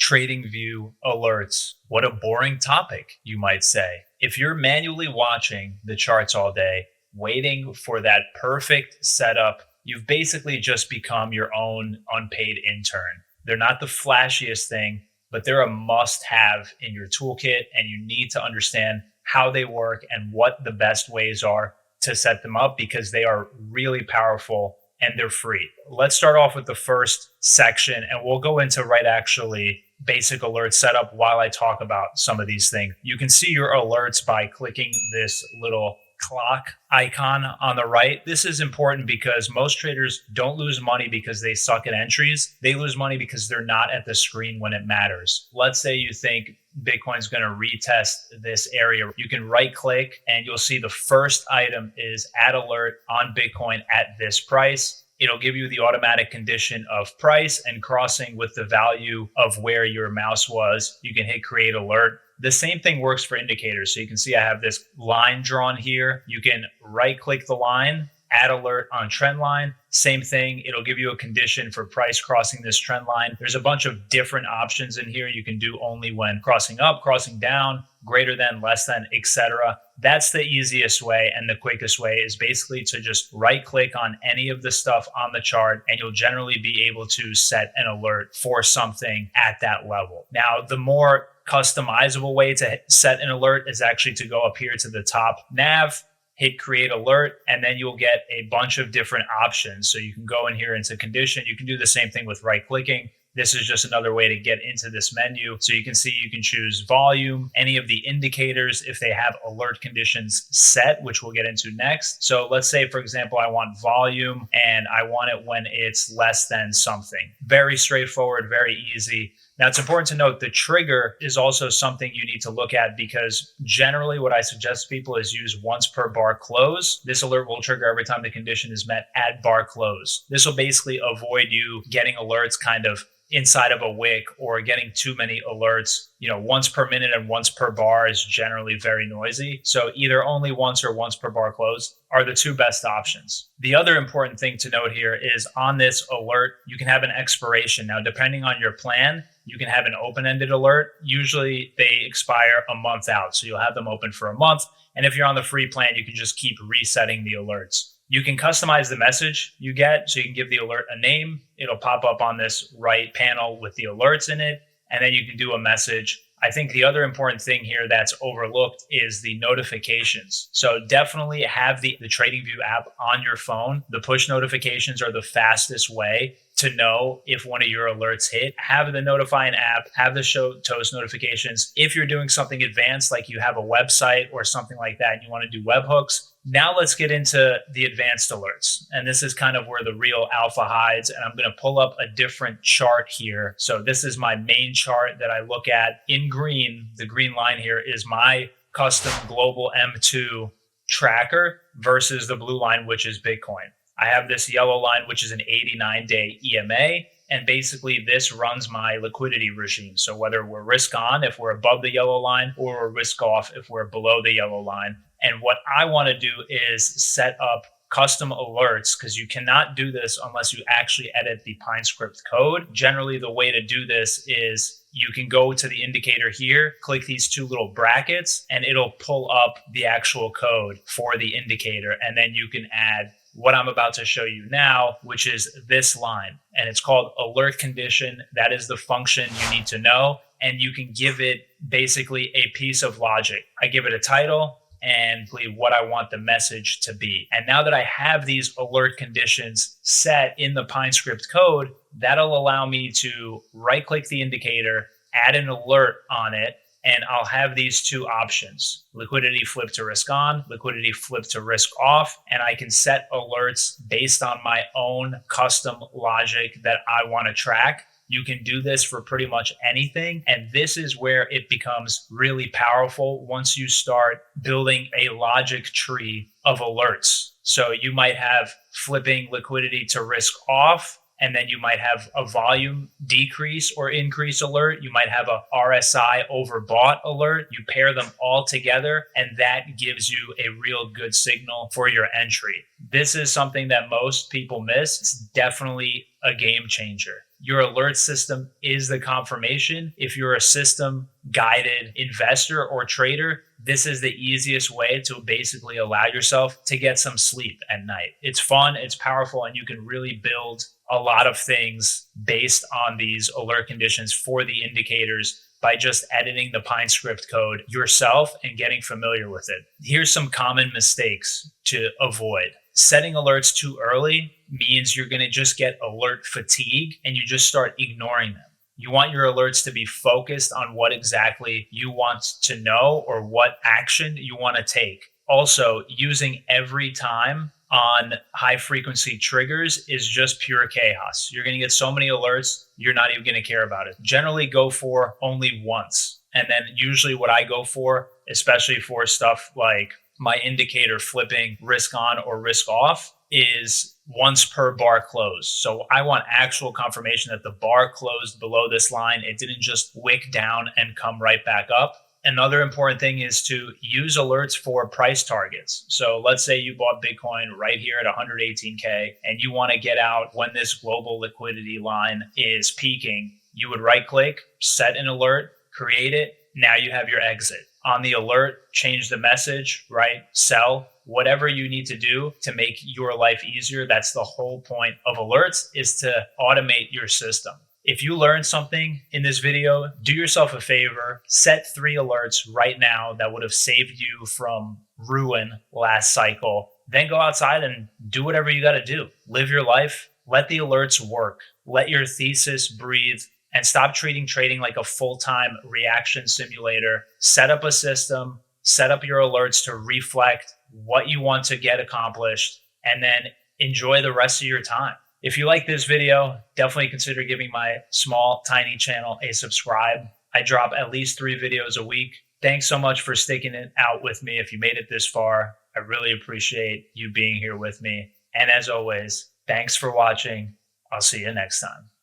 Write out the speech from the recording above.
TradingView alerts. What a boring topic, you might say. If you're manually watching the charts all day, waiting for that perfect setup, you've basically just become your own unpaid intern. They're not the flashiest thing, but they're a must have in your toolkit, and you need to understand how they work and what the best ways are to set them up because they are really powerful and they're free. Let's start off with the first section and we'll go into actually basic alert setup while I talk about some of these things. You can see your alerts by clicking this little clock icon on the right. This is important because most traders don't lose money because they suck at entries. They lose money because they're not at the screen when it matters. Let's say you think Bitcoin's going to retest this area. You can right click and you'll see the first item is add alert on Bitcoin at this price. It'll give you the automatic condition of price and crossing with the value of where your mouse was. You can hit create alert. The same thing works for indicators. So you can see I have this line drawn here. You can right click the line, add alert on trend line. Same thing. It'll give you a condition for price crossing this trend line. There's a bunch of different options in here. You can do only when crossing up, crossing down, greater than, less than, etc. That's the easiest way and the quickest way is basically to just right click on any of the stuff on the chart and you'll generally be able to set an alert for something at that level. Now, the more customizable way to set an alert is actually to go up here to the top nav, hit create alert, and then you'll get a bunch of different options. So you can go in here into condition. You can do the same thing with right clicking. This is just another way to get into this menu. So you can see you can choose volume, any of the indicators if they have alert conditions set, which we'll get into next. So let's say, for example, I want volume and I want it when it's less than something. Very straightforward, very easy. Now, it's important to note the trigger is also something you need to look at because generally what I suggest to people is use once per bar close. This alert will trigger every time the condition is met at bar close. This will basically avoid you getting alerts kind of inside of a wick or getting too many alerts. Once per minute and once per bar is generally very noisy. So either only once or once per bar close are the two best options. The other important thing to note here is on this alert, you can have an expiration. Now, depending on your plan, you can have an open-ended alert. Usually they expire a month out. So you'll have them open for a month. And if you're on the free plan, you can just keep resetting the alerts. You can customize the message you get. So you can give the alert a name. It'll pop up on this right panel with the alerts in it. And then you can do a message. I think the other important thing here that's overlooked is the notifications. So definitely have the TradingView app on your phone. The push notifications are the fastest way to know if one of your alerts hit. Have the notifying app, have the show toast notifications. If you're doing something advanced, like you have a website or something like that, and you want to do webhooks, now let's get into the advanced alerts. And this is kind of where the real alpha hides. And I'm going to pull up a different chart here. So this is my main chart that I look at in green. The green line here is my custom global M2 tracker versus the blue line, which is Bitcoin. I have this yellow line, which is an 89-day EMA. And basically this runs my liquidity regime. So whether we're risk on if we're above the yellow line or we're risk off if we're below the yellow line. And what I want to do is set up custom alerts because you cannot do this unless you actually edit the PineScript code. Generally, the way to do this is you can go to the indicator here, click these two little brackets, and it'll pull up the actual code for the indicator. And then you can add what I'm about to show you now, which is this line. And it's called alert condition. That is the function you need to know. And you can give it basically a piece of logic. I give it a title and what I want the message to be. And now that I have these alert conditions set in the PineScript code, that'll allow me to right click the indicator, add an alert on it, and I'll have these two options: liquidity flip to risk on, liquidity flip to risk off. And I can set alerts based on my own custom logic that I want to track. You can do this for pretty much anything. And this is where it becomes really powerful once you start building a logic tree of alerts. So you might have flipping liquidity to risk off, and then you might have a volume decrease or increase alert. You might have a RSI overbought alert. You pair them all together, and that gives you a real good signal for your entry. This is something that most people miss. It's definitely a game changer. Your alert system is the confirmation. If you're a system guided investor or trader, this is the easiest way to basically allow yourself to get some sleep at night. It's fun, it's powerful, and you can really build a lot of things based on these alert conditions for the indicators by just editing the Pine script code yourself and getting familiar with it. Here's some common mistakes to avoid. Setting alerts too early means you're going to just get alert fatigue and you just start ignoring them. You want your alerts to be focused on what exactly you want to know or what action you want to take. Also, using every time on high frequency triggers is just pure chaos. You're going to get so many alerts, you're not even going to care about it. Generally go for only once. And then usually what I go for, especially for stuff like my indicator flipping risk on or risk off, is once per bar close. So I want actual confirmation that the bar closed below this line. It didn't just wick down and come right back up. Another important thing is to use alerts for price targets. So let's say you bought Bitcoin right here at 118K and you want to get out when this global liquidity line is peaking. You would right click, set an alert, create it. Now you have your exit. On the alert, change the message, right? Sell, whatever you need to do to make your life easier. That's the whole point of alerts, is to automate your system. If you learned something in this video, do yourself a favor, set 3 alerts right now that would have saved you from ruin last cycle. Then go outside and do whatever you got to do. Live your life. Let the alerts work. Let your thesis breathe. And stop treating trading like a full-time reaction simulator. Set up a system, set up your alerts to reflect what you want to get accomplished, and then enjoy the rest of your time. If you like this video, definitely consider giving my small, tiny channel a subscribe. I drop at least 3 videos a week. Thanks so much for sticking it out with me. If you made it this far, I really appreciate you being here with me. And as always, thanks for watching. I'll see you next time.